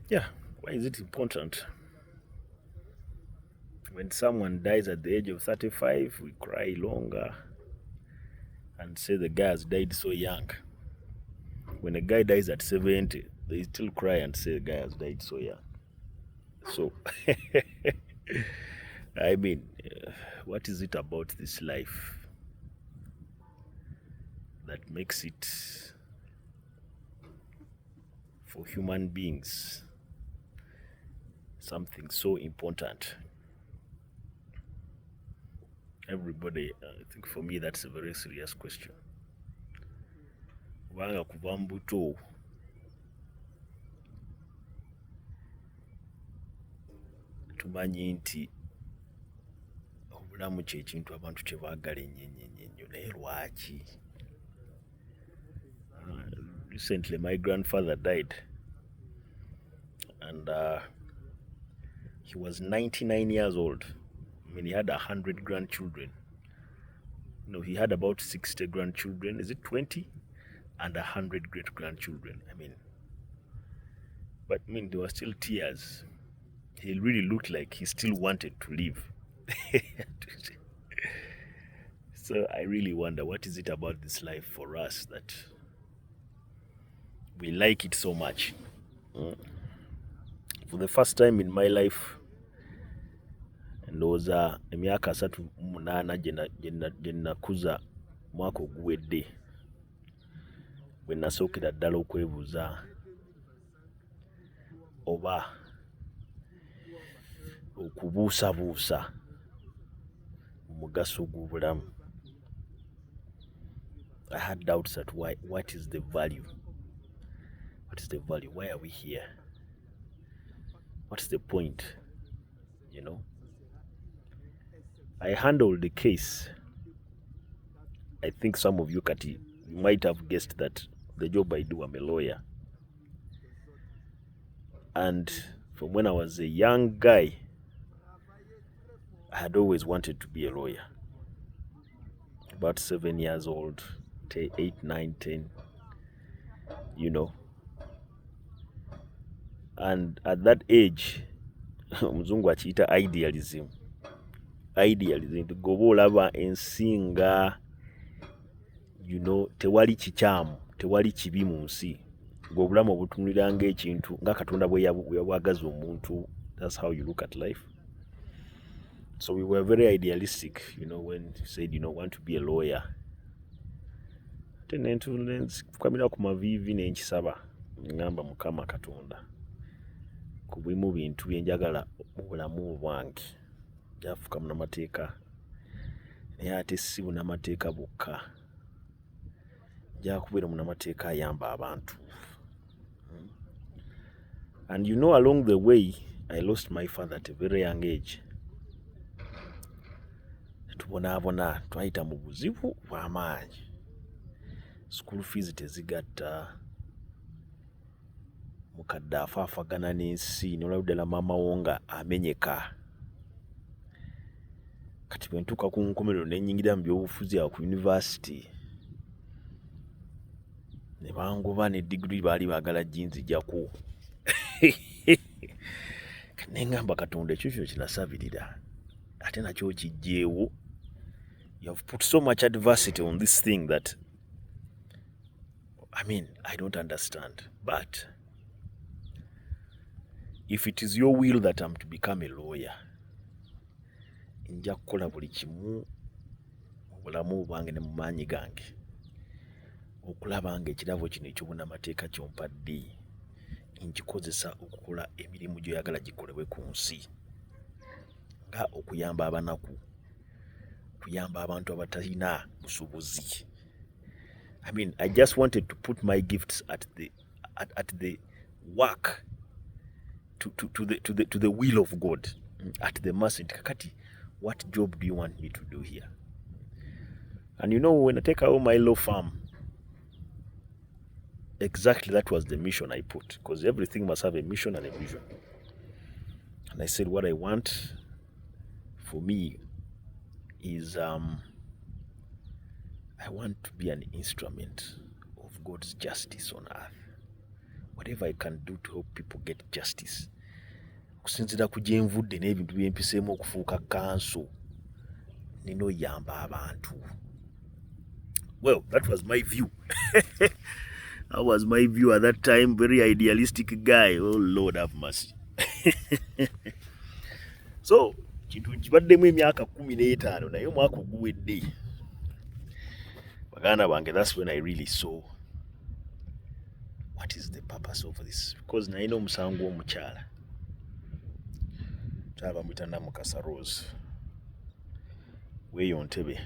Yeah, why is it important? When someone dies at the age of 35, we cry longer and say the guy has died so young. When a guy dies at 70, they still cry and say the guy has died so young. So, I mean, what is it about this life that makes it for human beings something so important? Everybody, I think for me, that's a very serious question. Kubanga kuva mu buto tumanyi nti obulamu kyekintu abantu kyebaagala ennyo naye lwaki? Recently my grandfather died, and he was 99 years old. I mean, he had 100 grandchildren. No, he had about 60 grandchildren. Is it 20? And 100 great grandchildren. But there were still tears. He really looked like he still wanted to live. So I really wonder, what is it about this life for us that we like it so much? For the first time in my life, ndowooza emyaka 38 gye nakuza mwaka oguwedde bwe nasookera ddala okwebuuza oba okubuusabuusa omugaso gw'obulamu. I had doubts that what is the value? What is the value? Why are we here? What's the point? I handled the case. I think some of you, Kati, might have guessed that the job I do, I'm a lawyer. And from when I was a young guy, I had always wanted to be a lawyer. About 7 years old, 8, 9, 10, And at that age, omuzungu akiyita idealism. Goba olaba ensi nga tewali kikyamu, tewali kibi mu nsi, ng'obulamu obutunulira ng'ekintu nga Katonda bwe yabwagaza omuntu. That's how you look at life. So we were very idealistic, when you said, want to be a lawyer. Kukamira ku maviivi n'enkisaba ngamba Mukama Katonda, ku bimu bintu bye njagala mu bulamu bwange byafuuka munnamateeka, naye ate si bunnamateeka bwokka, nja kubeera munnamateeka ayamba abantu. And along the way, I lost my father at a very young age. Tubonaabona, twayita mu buzibu bw'amaanyi. School fees tezigatta, mukadde afaafagana n'ensi, n'olaba ddala maama wo nga amenyeka. Kati bwe ntuuka ku nkomerero ne nnyingira mu byobufuzi awo ku yunivasite, ne bangoba ne digiri baali baagala ginziggyako. Kati ne ngamba Katonda, ekyo kino kinasabirira, ate nakyo kiggyeewo. You have put so much adversity on this thing that, I don't understand. But if it is your will that I'm to become a lawyer, nja kukola buli kimu mu bulamu bwange ne mu maanyi gange okulaba nga ekirabo kino eky'obunnamateeka kyompadde nkikozesa okukola emirimu gy'oyagala gikolebwe ku nsi, nga okuyamba abanaku, okuyamba abantu abatalina busobozi. I just wanted to put my gifts at the work, to the will of God, at the mercy. Kakati, what job do you want me to do here? And when I take out my law firm, exactly that was the mission I put, because everything must have a mission and a vision. And I said, what I want for me is I want to be an instrument of God's justice on earth. whatever I can do to help people get justice. Kusinzira ku gye nvudde n'ebintu bye mpiseemu okufuuka kanso nina oyamba abantu. Well, that was my view. That was my view at that time. Very idealistic guy. Oh, Lord have mercy. So, kintu kibaddemu emyaka 15 naye omwaka oguwedde. Baganda bange, that's when I really saw what is the purpose of this. Because nalina omusango omukyala. Mukyala bamuyita Namukasa Rose. Weeyo Ntebe.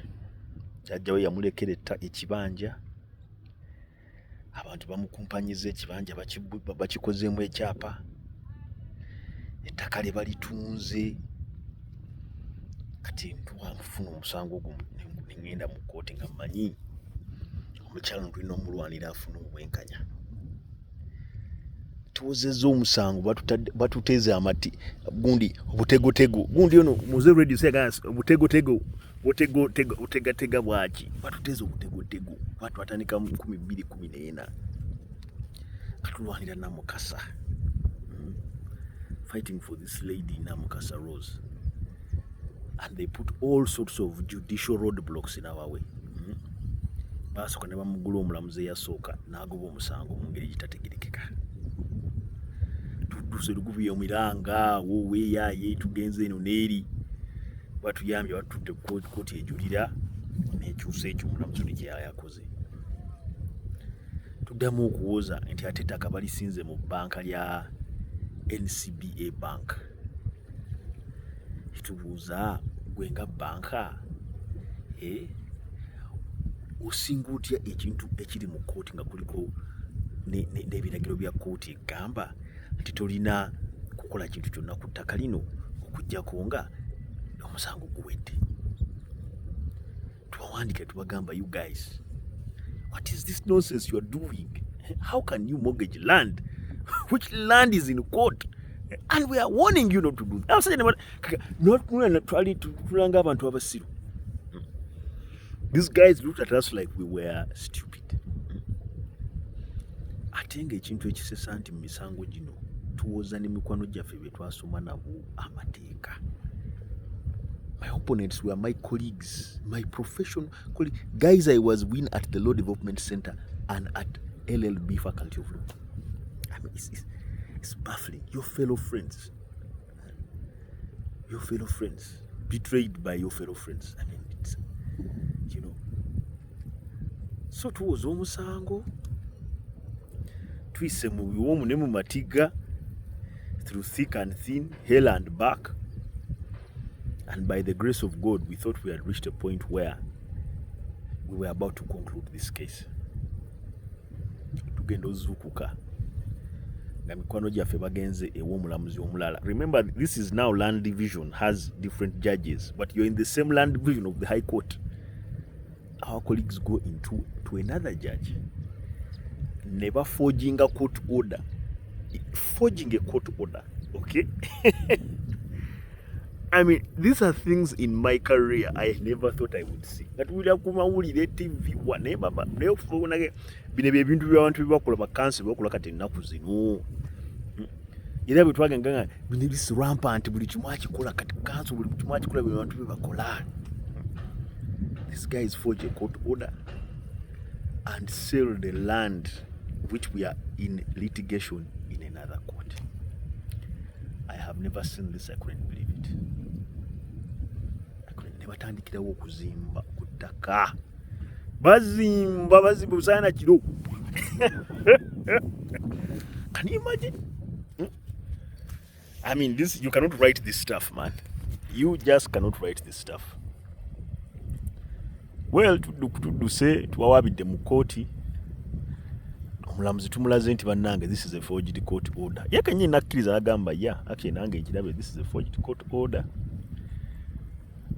Jjajja we yamulekera ekibanja. Abantu bamukumpanyiza ekibanja bakikozeemu ekyapa. Ettaka lye balitunze. Kati ntufuna omusango ogwo ngenda mu kkooti nga mmanyi omukyala tulina omulwanira afuna obwenkanya. Tuwozezza omusango batuteeze amati gundi obutegotego gundi ono muze radio segas obutegotego otegatega bwaki batuteeze obutegotego batwatandika mu 2014 katulwanira Namukasa fighting for this lady Namukasa Rose, and they put all sorts of judicial roadblocks in our way. Basooka ne bamugula omulamuzi eyasooka n'agoba omusango mu ngeri gitategerekeka. Tudduse lugubi omiranga weeyaaye tugenze eno n'eri batuyambye batudde kkooti ejulira n'ekyusa ekyo omulamuzi ne kye yakoze. Tuddamu okuwoza nti ate ettaka balisinze mu bbanka lya NCBA Bank. Tubuuza gwe nga bbanka osinga otya ekintu ekiri mu kkooti nga kuliko n'ebiragiro bya kkooti egamba nti tolina kukola kintu kyonna ku ttaka lino okuggyako nga omusango guwedde. Tubawandike tubagamba, you guys, what is this nonsense you are doing? How can you mortgage land which land is in court? And we are warning you not to do that. These guys looked at us like we were stupid. Atenga ekintu ekisesa nti mu misango gino tuwoza ne mikwano gyaffe be twasoma nabo amateeka. My opponents were my colleagues, my professional colleagues. Guys, I was with at the Law Development Center and at LLB Faculty of Law. I mean, it's baffling. Your fellow friends, betrayed by your fellow friends. I mean, it's, you know. So tuwoza omusango twise mu biwomu ne mu matiga through thick and thin, hell and back. And by the grace of God, we thought we had reached a point where we were about to conclude this case. Tugenda ozuukuka nga mikwano gyaffe bagenze ew'omulamuzi omulala. Remember, this is now land division, has different judges, but you're in the same land division of the High Court. Our colleagues go into another judge. Never forging a court order. Forging a court order, okay? I mean, these are things in my career I never thought I would see. That we have come out TV one baba. Leo funa bine bintu by'abantu bibakola bakansi bakola kati nnaku zino. Era bitwaga nganga bine bis rampant buli kimu akikola kati kansi buli kimu akikola abantu bibakola. These guys forge a court order and sell the land which we are in litigation in another court. I have never seen this. I couldn't believe it. Batandikirawo okuzimba ku ttaka. Bazimba busana kiro. Can you imagine? I mean, this, you cannot write this stuff, man. You just cannot write this stuff. Well, tuduse tuwawabidde mu kkooti. Omulamuzi tumulaze nti bannange, this is a forged court order. Yakanye nakkiriza agamba actually nange ekirabe, this is a forged court order.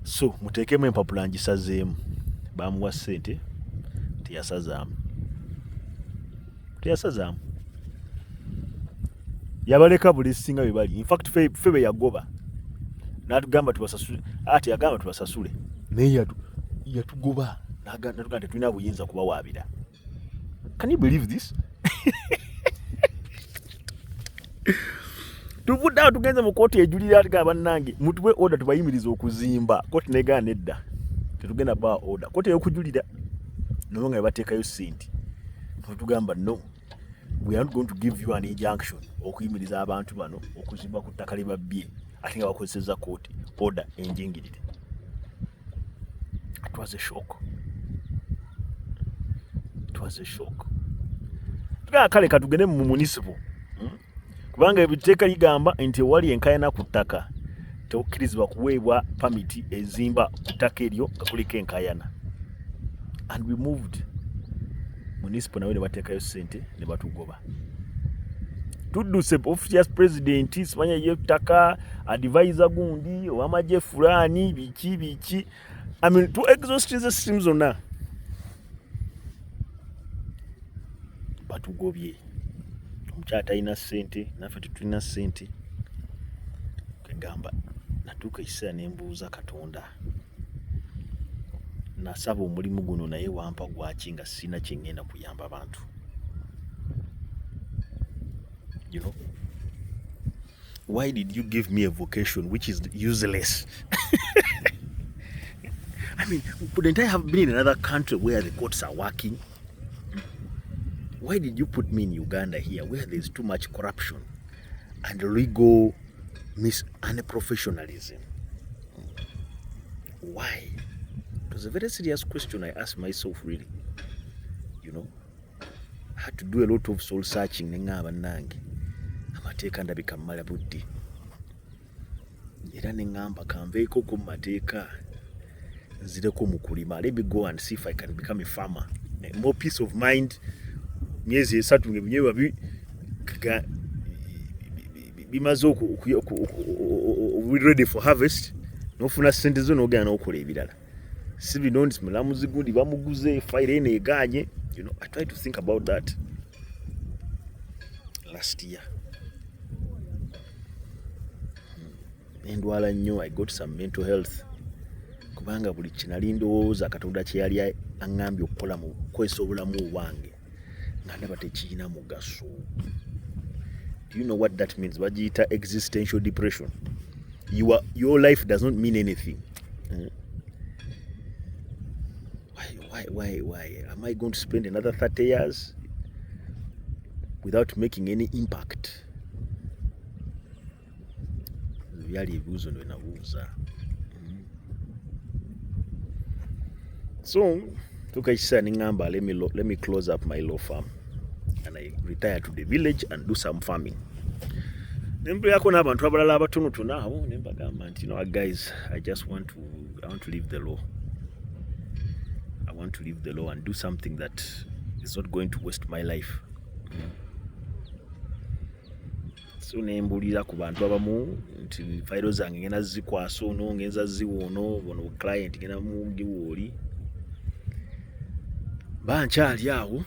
So muteekemu empapula ngisazeemu. Bamuwa ssente teyasazaamu. Yabaleka buli singa bwe bali. In fact, febe yagoba n'atugamba tubasasule. Ati yagamba tubasasule naye yatugoba n'atugamba tetulina buyinza kubawaabira. Can you believe this? tuvudde awo tugenze mu kooti ejulira atiga bannange mutuwe order tubayimiriza okuzimba kooti negaa nedda tetugenda ba order kooti ey'okujulira naye nga bateekayo ssente tugamba no we are not going to give you an injunction okuyimiriza abantu bano okuzimba ku ttaka libabbye ate nga bakozesezza kooti order enjingirire. It was a shock. Tugamba kale katugende mu municipal kubanga ebiteeka ligamba nti wali enkayana ku ttaka tokkirizibwa kuweebwa pamiti ezimba ku ttaka eryo nga kuliko enkayana. And we moved. Municipal nawe ne bateekayo ssente ne batugoba. Tudduse official president simanya y'ettaka advisor gundi ow'amagye fulani biki I mean to exhaust the systems zonna batugobye. Omukyala talina ssente naffe tetulina ssente kegamba natuuka ekiseera ne mbuuza Katonda nasaba omulimu guno naye wampa gwaki nga sina kye ngenda kuyamba abantu. You know, why did you give me a vocation which is useless? I mean, couldn't I have been in another country where the courts are working? Why did you put me in Uganda here where there's too much corruption and legal unprofessionalism? Why? It was a very serious question I asked myself, really. You know, I had to do a lot of soul searching. Amateeka ndabika mmala budde era neŋŋamba kanveeko ku mateeka nzireko mu kulima. Let me go and see if I can become a farmer. More peace of mind. Myezi esatu ngebinyebwa bimaze ready for harvest nofuna ssente zo n'ogenda n'okola ebirala. Si bino nti mulamuzi gundi bamuguze fayiro eno egaanye. You know, I tried to think about that last year. Endwala nnyo, I got some mental health kubanga buli kinali ndowooza Katonda kye yali aŋŋambye okukola mu kwesa obulamu obwange nga ndaba tekirina mugaso. Do you know what that means? Bagiyita existential depression. Your life does not mean anything. Why? Am I going to spend another 30 years without making any impact? Byali ebibuuzo nwe nabuuza. So tuka ekiseera neŋŋamba let me close up my law firm and I retire to the village and do some farming. Nembeerako n'abantu abalala abatonotono awo ne mbagamba nti, you know, guys, I want to leave the law. I want to leave the law and do something that is not going to waste my life. So nembulira ku bantu abamu nti fayiro zange ngenda zikwasa ono ngenza ziwono bono client ngenda mungi woli bankyali awo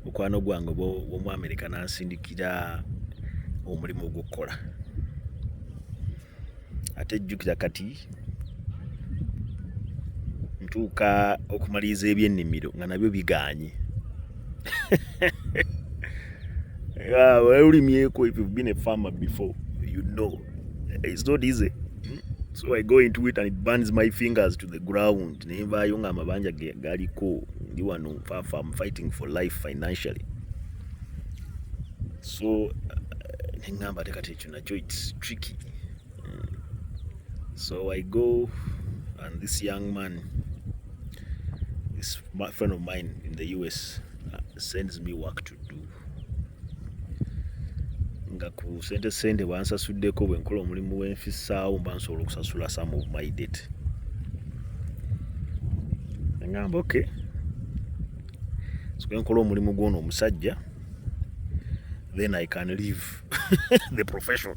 mukwano gwange w'omu America nansindikira omulimu ogw'okukola ate jjukira kati ntuuka okumaliriza ebyennimiro nga nabyo biganye. If you've been a farmer before, you know it's not easy. So I go into it and it burns my fingers to the ground. Nenvaayo nga amabanja galiko ndi wano I'm fighting for life financially. So neŋŋamba ate kati ekyo nakyo it's tricky. So I go and this young man, this friend of mine in the US, sends me work to do. Nga ku sente bansasuddeko bwe nkola omulimu w'enfissaawo mba nsobola okusasula some of my debt. Ngamba okay, so nkola omulimu gw'ono omusajja, then I can leave the profession.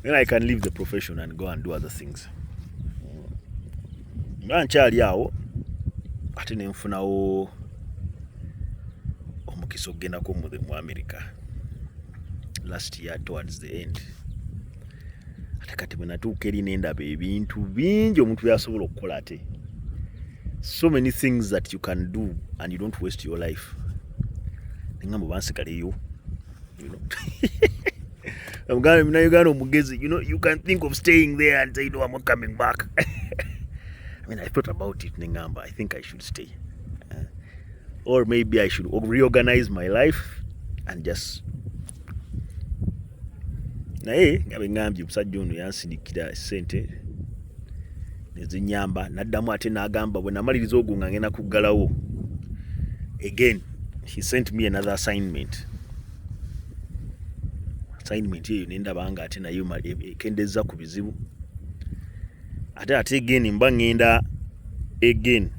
Then I can leave the profession and go and do other things. Nga nkyali awo ate ne nfunawo omukisa okugendako mu America last year towards the end. Ate kati bwe natuuka eri nendaba ebintu bingi omuntu byasobola okukola ate. So many things that you can do and you don't waste your life. Nengamba bansigaleyo you know. I'm going to Uganda mugezi, you know, you can think of staying there and say, no, I'm not coming back. I mean, I thought about it, Ningamba. I think I should stay. Or maybe I should reorganize my life and just naye nga bengambye omusajja ono yansindikira ssente nezinyamba naddamu ate n'agamba bwe namaliriza ogwo nga ngenda kuggalawo again he sent me another assignment eyo nendaba nga ate nayo ekendeza ku bizibu ate again mba ngenda again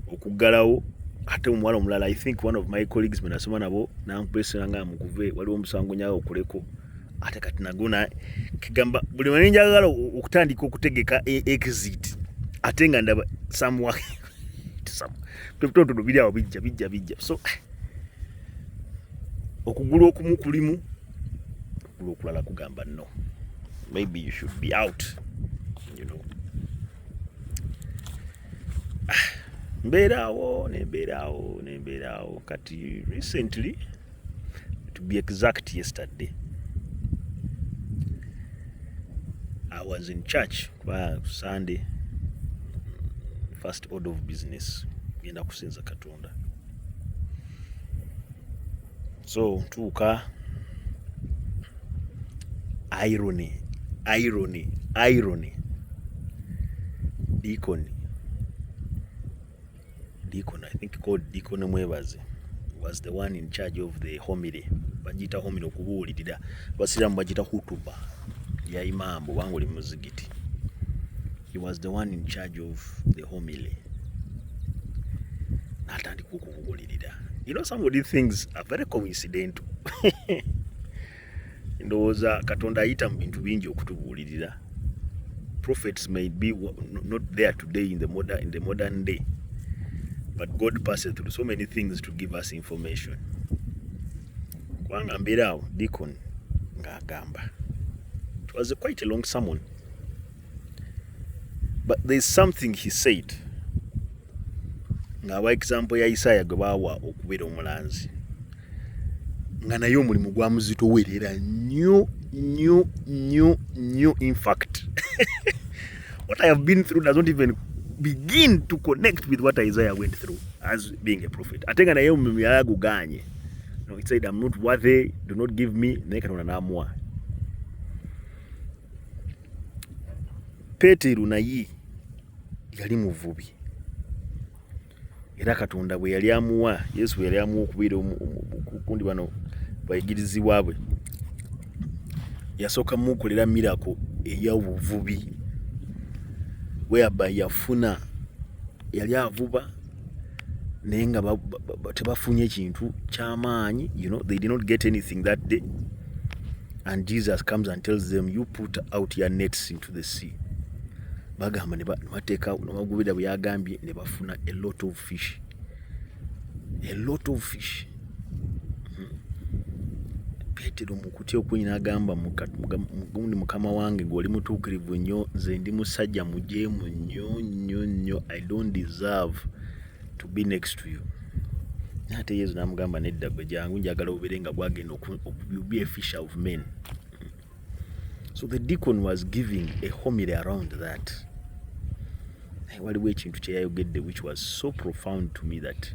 okuggalawo ate omuwala omulala I think one of my colleagues mwe nasoma nabo nampesera nga Mukuve waliwo omusango nyawo okuleko ate kati nagona kigamba buli mwe njagala okutandika okutegeka exit ate nga ndaba somewhere tutono biri awo bijja so okugulu okumu kulimu okugulu okulala kugamba no, maybe you should be out, you know. Mbeeraawo kati recently, to be exact yesterday, I was in church kwa Sunday, first order of business, genda kusinza Katonda. So tuuka, irony, Deacon, I think called Deacon Mwebaze, was the one in charge of the homily. Bajita homily okubuulirira basiramu bajita hutuba ya imambo wanguli muzigiti. He was the one in charge of the homily. Natandika okubuulirira. You know, some of these things are very coincidental. Ndowooza Katonda ayita mu bintu bingi okutubuulirira. Prophets may be not there today in the modern day, but God passes through so many things to give us information. Kwanga mbirao Deacon ngagamba. It was quite a long sermon, but there's something he said. Ngawa example ya Isaiah gwe bawa okubeera omulanzi. Nga naye omulimu gwa muzito werera nnyo in fact. What I have been through does not even begin to connect with what Isaiah went through as being a prophet. Atenga naye omulimu yaguganye. No, he said, I'm not worthy, do not give me, naye Katonda n'amuwa. Peteru naye yali muvubi. Era Katonda bwe yali amuwa, Yesu bwe yali amuwa okubeera okundi bano bayigirizibwa bwe, yasooka mukolera miracle ey'obuvubi whereby yafuna, yali avuba naye nga tebafunye ekintu ky'amaanyi, you know, they did not get anything that day, and Jesus comes and tells them, you put out your nets into the sea. Bagamba ne bateeka nomagubira bwe yagambye ne bafuna a lot of fish. Petero mukutya okwenyi agamba mugundi mukama wange ng'oli mutuukirivu nnyo, nze ndi musajja mujeemu nnyo, I don't deserve to be next to you. Ate Yesu n'amugamba nedda gwe jangu njagala obeere nga gwagenda be a fisher of men. So the deacon was giving a homily around that. Waliwo ekintu kye yayogedde which was so profound to me that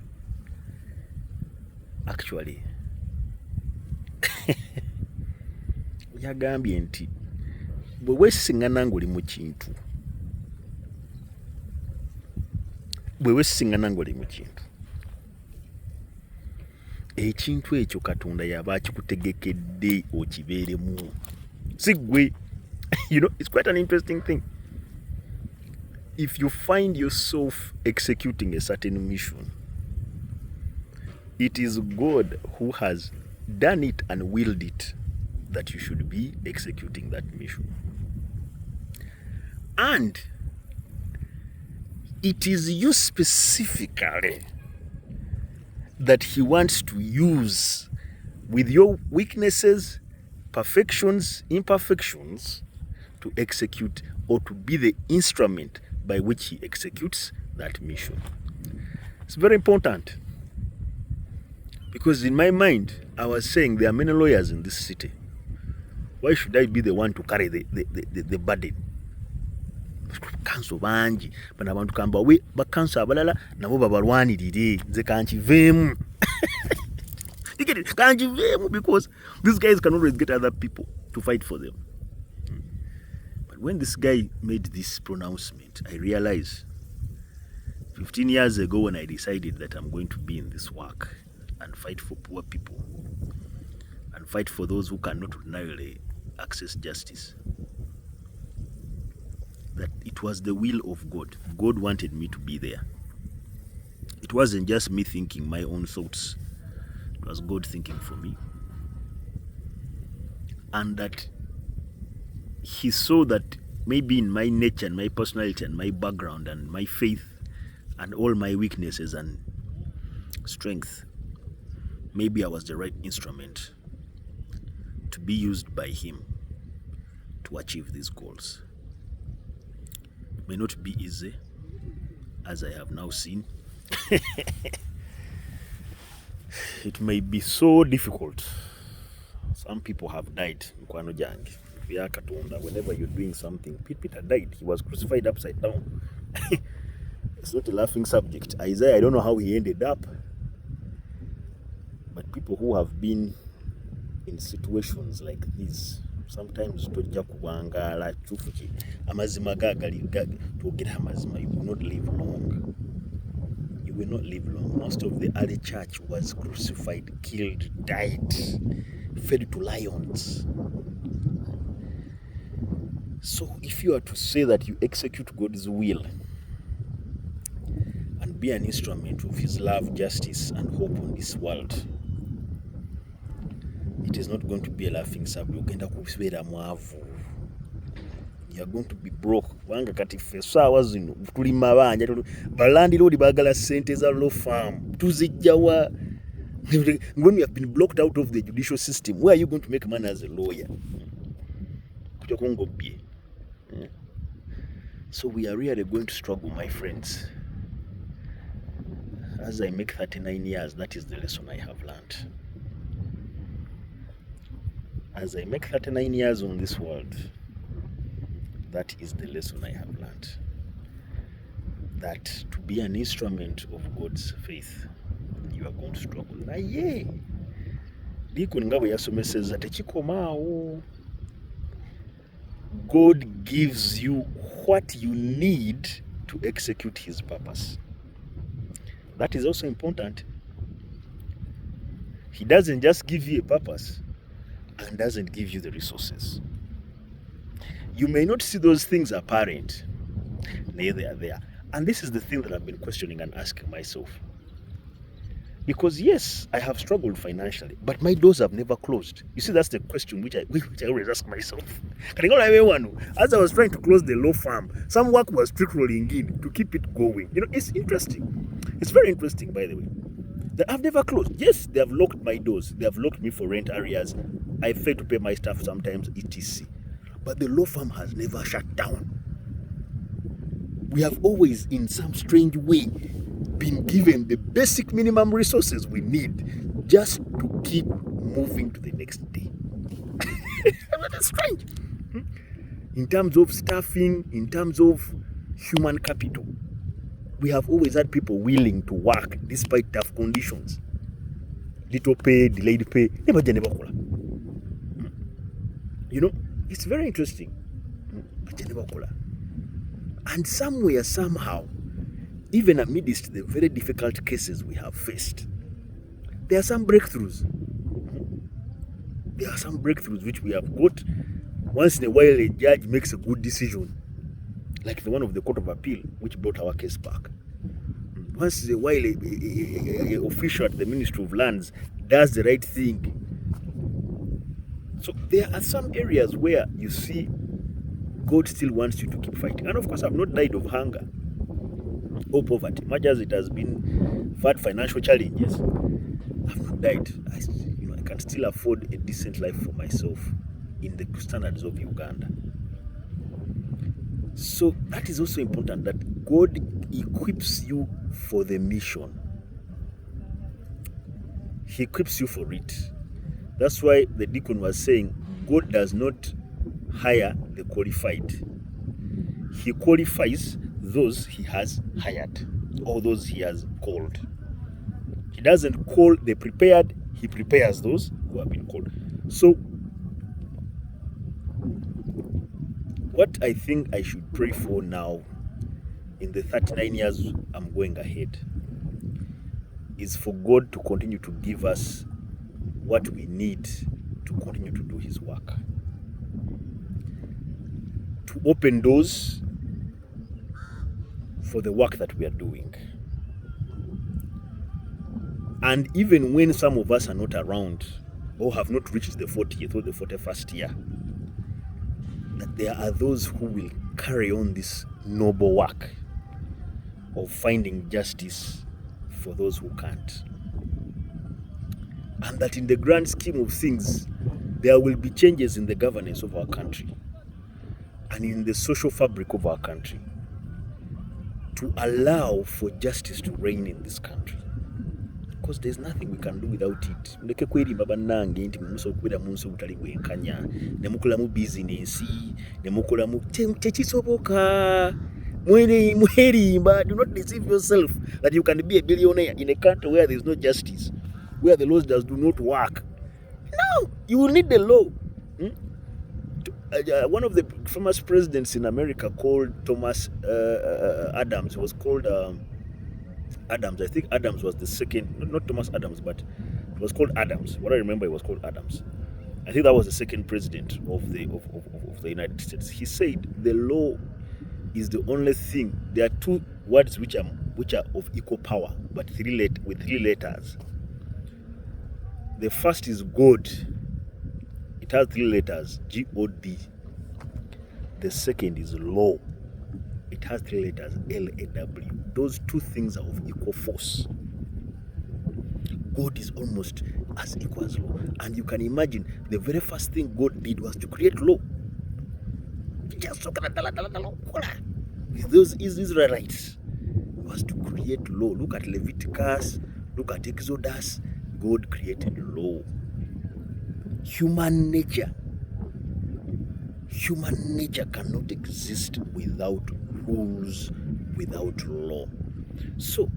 actually yagambye nti bwe weesiŋŋana ng'oli mu kintu, ekintu ekyo Katonda yaba akikutegekedde okibeeremu, si ggwe. You know, it's quite an interesting thing. If you find yourself executing a certain mission, it is God who has done it and willed it that you should be executing that mission. And it is you specifically that He wants to use with your weaknesses, perfections, imperfections, to execute or to be the instrument by which He executes that mission. It's very important. Because in my mind, I was saying there are many lawyers in this city. Why should I be the one to carry the burden? Kanso banji bana abantu kamba we bakanso abalala nabo babalwanirire nze kankiveemu. You get it? Kankiveemu, because these guys can always get other people to fight for them. But when this guy made this pronouncement, I realized 15 years ago when I decided that I'm going to be in this work and fight for poor people and fight for those who cannot ordinarily access justice, that it was the will of God. God wanted me to be there. It wasn't just me thinking my own thoughts. It was God thinking for me. And that he saw that maybe in my nature and my personality and my background and my faith and all my weaknesses and strength, maybe I was the right instrument to be used by him to achieve these goals. It may not be easy, as I have now seen. It may be so difficult. Some people have died. Whenever you're doing something, Peter died. He was crucified upside down. It's not a laughing subject. Isaiah, I don't know how he ended up. But people who have been in situations like this, sometimes tojja kubangala chufuki amazima gagali togera amazima, you will not live long. You will not live long. Most of the early church was crucified, killed, died, fed to lions. So if you are to say that you execute God's will and be an instrument of his love, justice, and hope on this world, it is not going to be a laughing subject. You are going to be broke. Wanga kati fesawa zino tulima banja balandi lodi bagala sente za law farm tuzijjawa. When you have been blocked out of the judicial system, where are you going to make money as a lawyer? So we are really going to struggle, my friends. As I make 39 years, that is the lesson I have learned. As I make 39 years on this world, that is the lesson I have learned. That to be an instrument of God's faith, you are going to struggle. Naye Deacon Ngabo yasomeseza tekikomaawo. God gives you what you need to execute his purpose. That is also important. He doesn't just give you a purpose and doesn't give you the resources. You may not see those things apparent. Nay, they are there. And this is the thing that I've been questioning and asking myself. Because yes, I have struggled financially, but my doors have never closed. You see, that's the question which I always ask myself. As I was trying to close the law firm, some work was trickling in to keep it going. You know, it's interesting. It's very interesting, by the way. That I've never closed. Yes, they have locked my doors. They have locked me for rent areas. I fail to pay my staff sometimes, etc. But the law firm has never shut down. We have always, in some strange way, been given the basic minimum resources we need just to keep moving to the next day. That's strange. In terms of staffing, in terms of human capital, we have always had people willing to work despite tough conditions. Little pay, delayed pay, never. You know, it's very interesting. And somewhere, somehow, even amidst the very difficult cases we have faced, there are some breakthroughs. There are some breakthroughs which we have got. Once in a while, a judge makes a good decision, like the one of the Court of Appeal, which brought our case back. Once in a while, a official at the Ministry of Lands does the right thing. So there are some areas where you see God still wants you to keep fighting. And of course, I've not died of hunger or poverty, much as it has been had financial challenges. I've not died. I can still afford a decent life for myself in the standards of Uganda. So that is also important, that God equips you for the mission. he equips you for it. That's why the deacon was saying God does not hire the qualified. He qualifies those he has hired or those he has called. He doesn't call the prepared, he prepares those who have been called. So what I think I should pray for now in the 39 years I'm going ahead is for God to continue to give us what we need to continue to do his work. To open doors for the work that we are doing. And even when some of us are not around or have not reached the 40th or the 41st year, that there are those who will carry on this noble work of finding justice for those who can't. And that in the grand scheme of things, there will be changes in the governance of our country and in the social fabric of our country to allow for justice to reign in this country. Because there's nothing we can do without it. Muleke kwerimba bannange nti musobola okubeera mu nsi obutali bwenkanya ne mukolamu bizinensi ne mukolamu tekisoboka. Mwerimba. Do not deceive yourself that you can be a billionaire in a country where there is no justice, where the laws do not work. No, you will need the law. One of the famous presidents in America called Thomas Adams was called Adams. I think Adams was the second, not Thomas Adams, but it was called Adams. What I remember, it was called Adams. I think that was the second president of the United States. He said the law is the only thing. There are two words which are of equal power, but with three letters. The first is God. It has three letters, G-O-D. The second is law. It has three letters, L-A-W. Those two things are of equal force. God is almost as equal as law. And you can imagine the very first thing God did was to create law. With those Israelites, it was to create law. Look at Leviticus, look at Exodus. God created law. Human nature cannot exist without rules, without law. So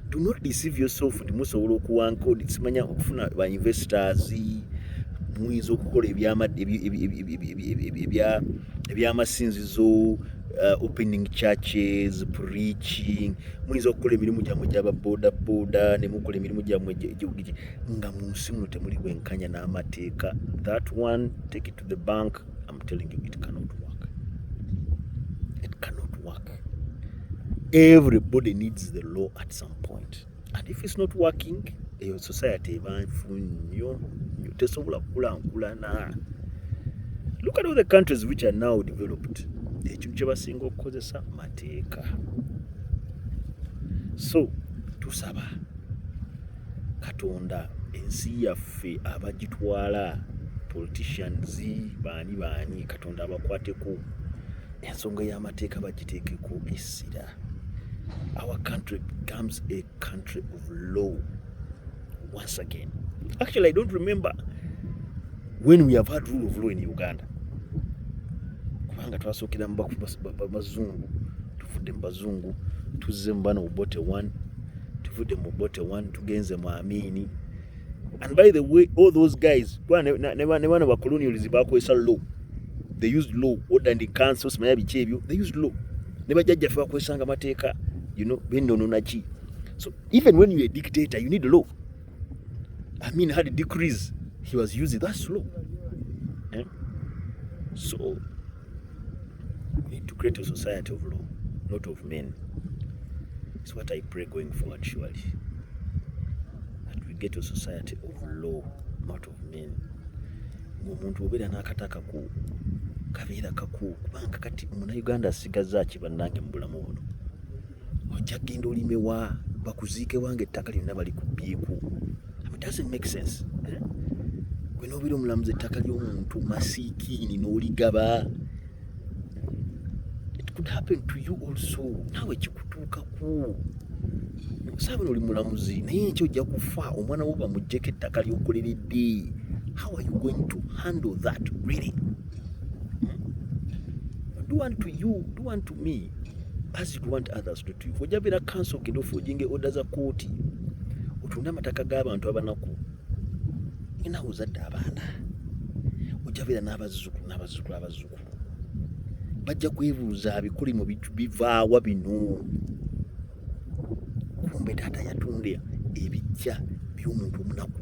do not deceive yourself. Musobola okuwanka simanya okufuna ba investors muyinza okukola ebyamasinzizo, opening churches, preaching, muyinza okukola emirimu gyammwe gyaba boda ne mukola emirimu gyammwe nga mu nsi muno temuli bwenkanya n'amateeka. That one, take it to the bank. I'm telling you, it cannot work. It cannot work. Everybody needs the law at some point. And if it's not working, your society look at all the countries which are now developed. So, tusaba Katonda ensi yaffe abagitwala politicians baani Katonda abakwateko ensonga y'amateeka bagiteekeko essira. Our country becomes a country of law once again. Actually, I don't remember when we have had rule of law in Uganda. Kubanga twasokera bazungu, tuvudde mu bazungu, tuzze mu bano Obote 1, tuvudde mu Obote 1, tugenze mu Amini. And by the way, all those guys, ne bano ba colonialism bakozesa law. They used law, order and council, simanya biki ebyo, they used law. Ne bajjajjaffe bakozesanga amateeka, bennononachi. So even when you're a dictator, you need law. I mean, had decrees, he was using that law. So we need to create a society of law, not of men. It's what I pray going forward, surely. That we get a society of law, not of men. Omuntu obeera n'akataka ku kabeera kaku kubanga kati Munnayuganda asigaza ki bannange mu bulamu buno. Ojja genda olimewa bakuziike wange ettaka lyonna balikubbyeko. It doesn't make sense. Gwe n'obeera omulamuzi ettaka ly'omuntu masiikiini n'oligaba. It could happen to you also. Naawe kikutuukako. saabona oli mulamuzi naye ekyo ojja kufa omwana wo bamuggyeko ettaka ly'okoleredde. How are you going to handle that really? Do unto you, do unto me as you want others to do. Ojja beera council ogenda ofuujinga order za kooti otunde amataka g'abantu abanaku ngena ozadde abaana ojja beera n'abazzukulu bajja kwebuuza bikuli mu bivaawa bino. Kumbe taata yatunde ebijja by'omuntu omunaku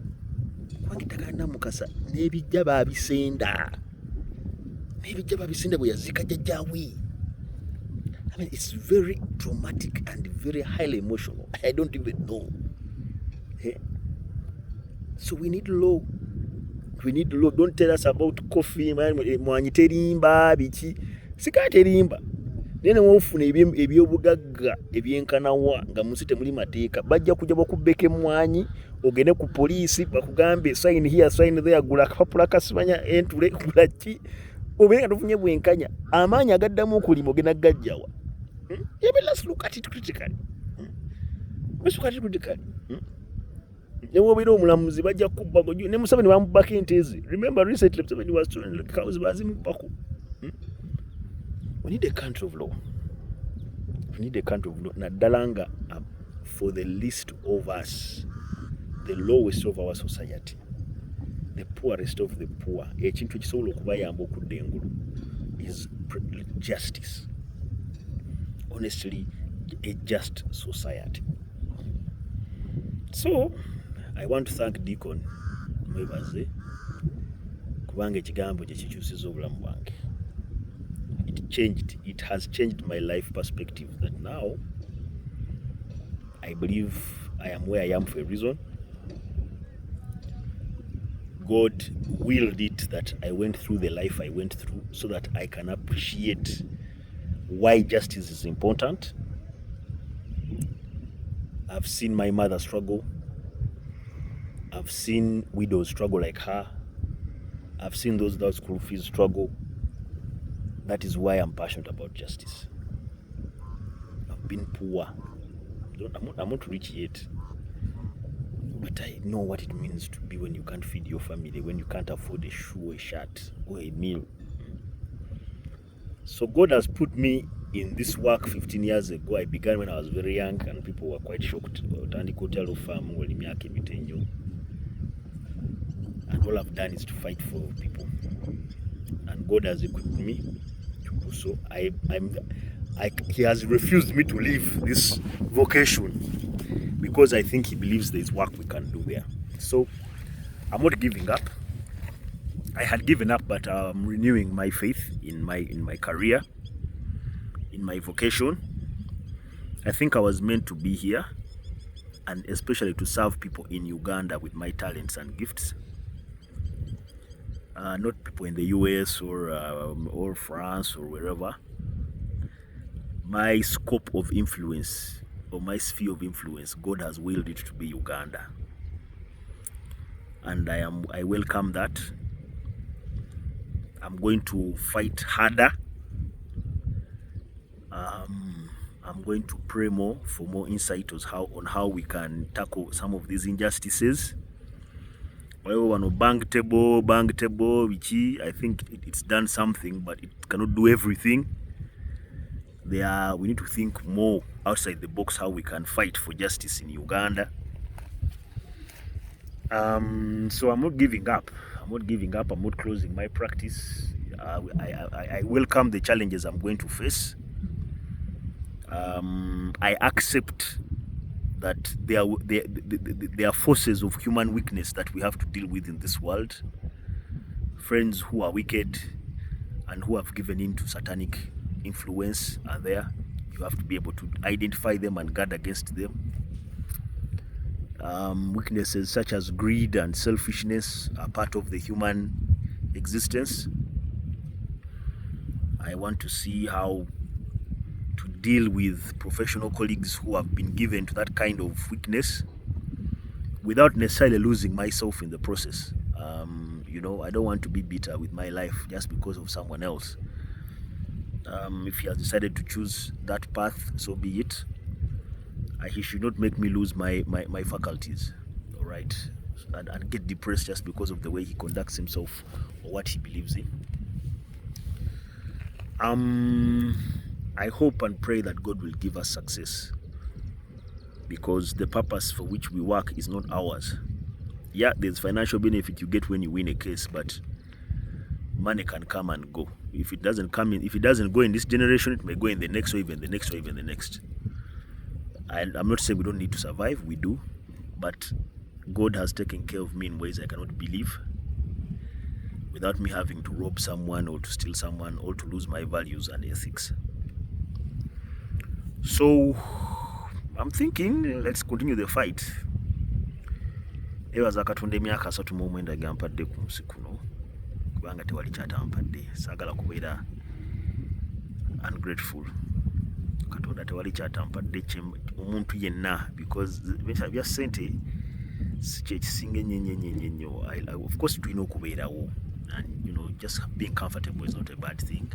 kubanga ettaka Namukasa n'ebijja baabisenda bwe yaziika jjajjaawe. I mean, it's very traumatic and very highly emotional. I don't even know. So we need law. Don't tell us about coffee, mwanyi terimba biki. Sika terimba. Nene mwofuna ebyobugagga ebyenkanawa nga munsi temuli mateeka. Bajja kujja bakubbeka mwanyi ogende ku poliisi bakugambe sign here sign there gula kapapula kasimanya entule gula ki. Obenga tufunye bwenkanya. Amaanyi agaddamu okulima ogenda gajjawa. Let's look at it critically. Newobeera omulamuzi bajja kubba ne Museveni bamubbako ente ze. Remember recently Museveni was stolen cows bazimubbako. We need a country of law. Naddala nga for the least of us, the lowest of our society, the poorest of the poor, ekintu ekisobola okubayamba okudda engulu is justice. Honestly, a just society. So, I want to thank Deacon Mwebaze kubanga ekigambo kye kikyusiza obulamu bwange. It has changed my life perspective that now I believe I am where I am for a reason. God willed it that I went through the life I went through so that I can appreciate why justice is important. I've seen my mother struggle. I've seen widows struggle like her. I've seen those without school fees struggle. That is why I'm passionate about justice. I've been poor. I'm not rich yet. But I know what it means to be when you can't feed your family, when you can't afford a shoe, a shirt, or a meal. So God has put me in this work 15 years ago. I began when I was very young and people were quite shocked. And all I've done is to fight for people. And God has equipped me to do so. He has refused me to leave this vocation because I think he believes there's work we can do there. So I'm not giving up. I had given up, but I'm renewing my faith in my career, in my vocation. I think I was meant to be here, and especially to serve people in Uganda with my talents and gifts. Not people in the US or France or wherever. My scope of influence or my sphere of influence, God has willed it to be Uganda, and I welcome that. I'm going to fight harder. I'm going to pray more for more insight on how we can tackle some of these injustices. Bang table, I think it's done something, but it cannot do everything. We need to think more outside the box how we can fight for justice in Uganda. So I'm not giving up. I'm not closing my practice. I welcome the challenges I'm going to face. I accept that there are forces of human weakness that we have to deal with in this world. Friends who are wicked and who have given in to satanic influence are there. You have to be able to identify them and guard against them. Weaknesses such as greed and selfishness are part of the human existence. I want to see how to deal with professional colleagues who have been given to that kind of weakness without necessarily losing myself in the process. I don't want to be bitter with my life just because of someone else. If he has decided to choose that path, so be it. he should not make me lose my faculties, all right, and get depressed just because of the way he conducts himself or what he believes in. I hope and pray that God will give us success, because the purpose for which we work is not ours. Yeah, there's financial benefit you get when you win a case, but money can come and go. If it doesn't go in this generation, it may go in the next, or even the next, or even the next. I'm not saying we don't need to survive, we do, but God has taken care of me in ways I cannot believe, without me having to rob someone or to steal someone or to lose my values and ethics. So I'm thinking, let's continue the fight. Ebaza Katonda emyaka 39 gampadde ku nsi kuno, kubanga tewali kyatampadde. Saagala kubeera ungrateful. Katonda tewali kyatampadde omuntu yenna, because bya ssente si kye kisinga ennyo. Of course tulina okubeerawo, and just being comfortable is not a bad thing,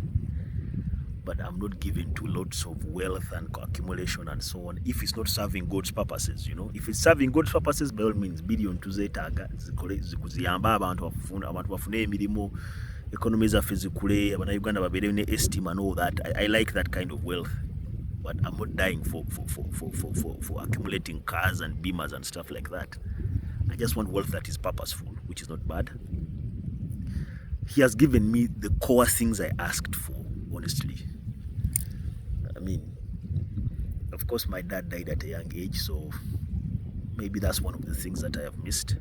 but I'm not given to lots of wealth and accumulation and so on if it's not serving God's purposes. If it's serving God's purposes, by all means, billion tuzeetaaga zikuziyamba abantu bafune emirimu, economy zaffe zikule, Uganda babeere ne esteem and all that. I like that kind of wealth, but I'm not dying for accumulating cars and beamers and stuff like that. I just want wealth that is purposeful, which is not bad. He has given me the core things I asked for, honestly. I mean, of course, my dad died at a young age, so maybe that's one of the things that I have missed.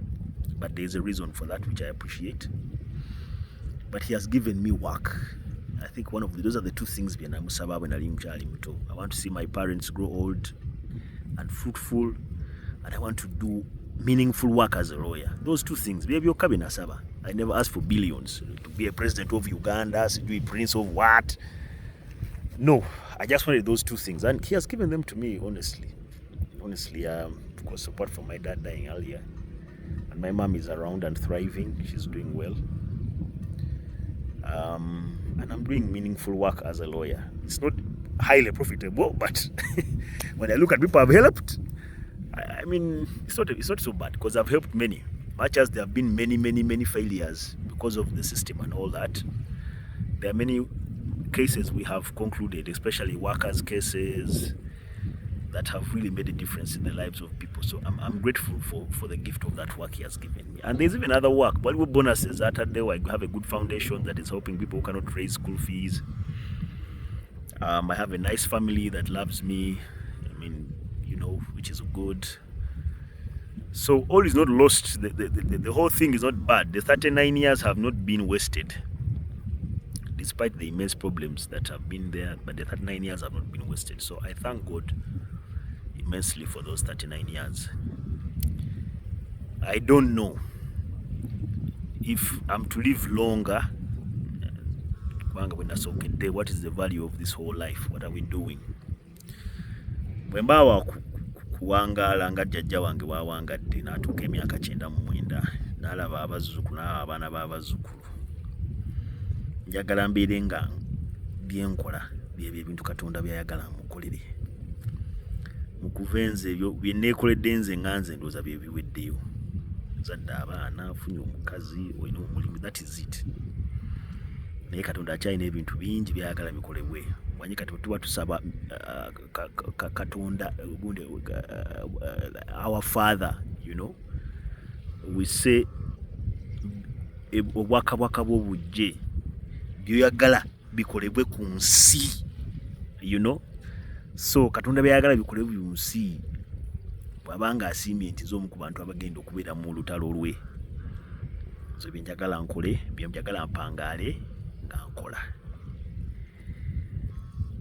But there's a reason for that, which I appreciate. But he has given me work. I think those are the two things. I want to see my parents grow old and fruitful, and I want to do meaningful work as a lawyer. Those two things. I never asked for billions to be a president of Uganda, to be a prince of what. No, I just wanted those two things, and he has given them to me, honestly. Of course, support from my dad dying earlier, and my mom is around and thriving. She's doing well, and I'm doing meaningful work as a lawyer. It's not highly profitable, but when I look at people I've helped, I mean, it's not so bad, because I've helped many. Much as there have been many failures because of the system and all that, there are many cases we have concluded, especially workers' cases, that have really made a difference in the lives of people. So I'm grateful for the gift of that work he has given me. And there's even other work, Bollywood bonuses, that I have a good foundation that is helping people who cannot raise school fees. I have a nice family that loves me, which is good. So all is not lost. The whole thing is not bad. The 39 years have not been wasted, despite the immense problems that have been there. But the 39 years have not been wasted. So I thank God immensely for those 39 years. I don't know if I'm to live longer. What is the value of this whole life? What are we doing? Kuwangaala nga jjajja wange bwawangadde n'atuuka emyaka 99 n'alaba abazzukulu n'abaana b'abazzukulu. Njagala mbeere nga byenkola byebyo ebintu Katonda byayagala mukolere. Mukuve nze ebyo bye neekoledde nze nga nze ndowooza bye biweddeyo. Zadde abaana, afunye omukazi, olina omulimu, that is it. Naye Katonda akyalina ebintu bingi byayagala bikolebwe. Wanyi kati tuba tusaba Katonda, our Father, we say obwakabaka bw'obujje byoyagala bikolebwe ku nsi, so Katonda byayagala bikolebwe ku nsi, bw'abanga asiimye nti z'omu ku bantu abagenda okubeera mu lutalo lwe. So byenjagala nkole, byenjagala mpangaale nga nkola.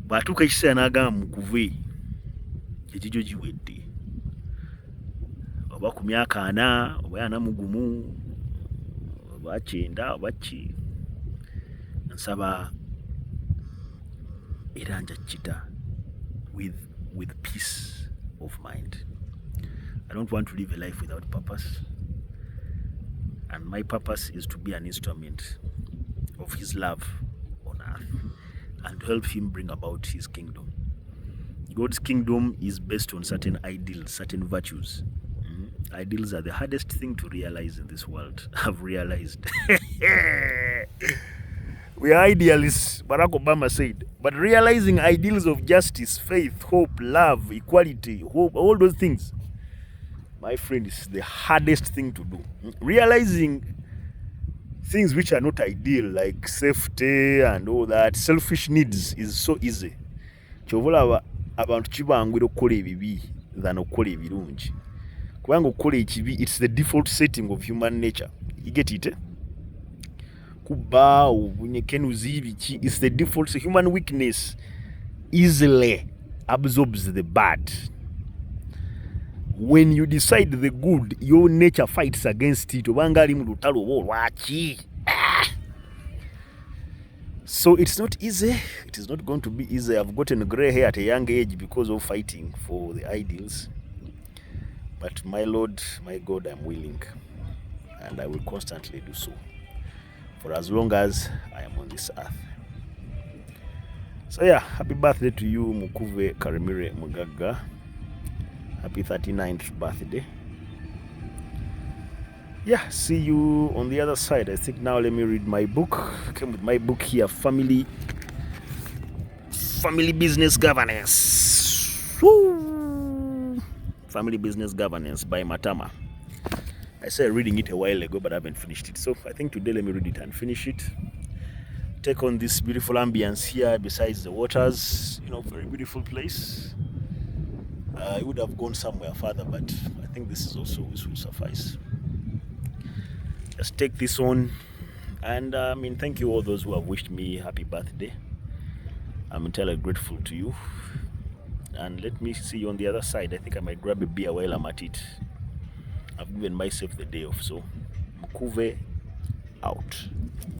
Bw'atuuka ekiseera n'agamba Mukuve ekijjo giwedde, oba ku myaka 4 oba 41 oba 9 oba ki, nsaba era njakita with peace of mind. I don't want to live a life without purpose, and my purpose is to be an instrument of his love on earth and help him bring about his kingdom. God's kingdom is based on certain ideals, certain virtues. Ideals are the hardest thing to realize in this world. I've realized. We are idealists, Barack Obama said. But realizing ideals of justice, faith, hope, love, equality, hope, all those things, my friend, is the hardest thing to do. Realizing things which are not ideal, like safety and all that, selfish needs, is so easy. Kyovola abantu kibangwira okukola ebibi than okukola ebirungi. Kubanga okukola ekibi, it's the default setting of human nature. You get it? Kuba obunyekenuzi biki, it's the default. So human weakness easily absorbs the bad. When you decide the good, your nature fights against it. Obanga ali mu lutalo lwaki. So it's not easy. It is not going to be easy. I've gotten grey hair at a young age because of fighting for the ideals. But my Lord, my God, I'm willing. And I will constantly do so, for as long as I am on this earth. So yeah, happy birthday to you, Mukuve Karimire Mugaga. Happy 39th birthday. Yeah, see you on the other side. I think now let me read my book. I came with my book here, Family Business Governance. Woo! Family Business Governance by Matama. I started reading it a while ago, but I haven't finished it. So I think today let me read it and finish it. Take on this beautiful ambience here besides the waters. Very beautiful place. I would have gone somewhere further, but I think this will suffice. Just take this on. And thank you all those who have wished me happy birthday. I'm entirely grateful to you. And let me see you on the other side. I think I might grab a beer while I'm at it. I've given myself the day off. So, Mukuve out.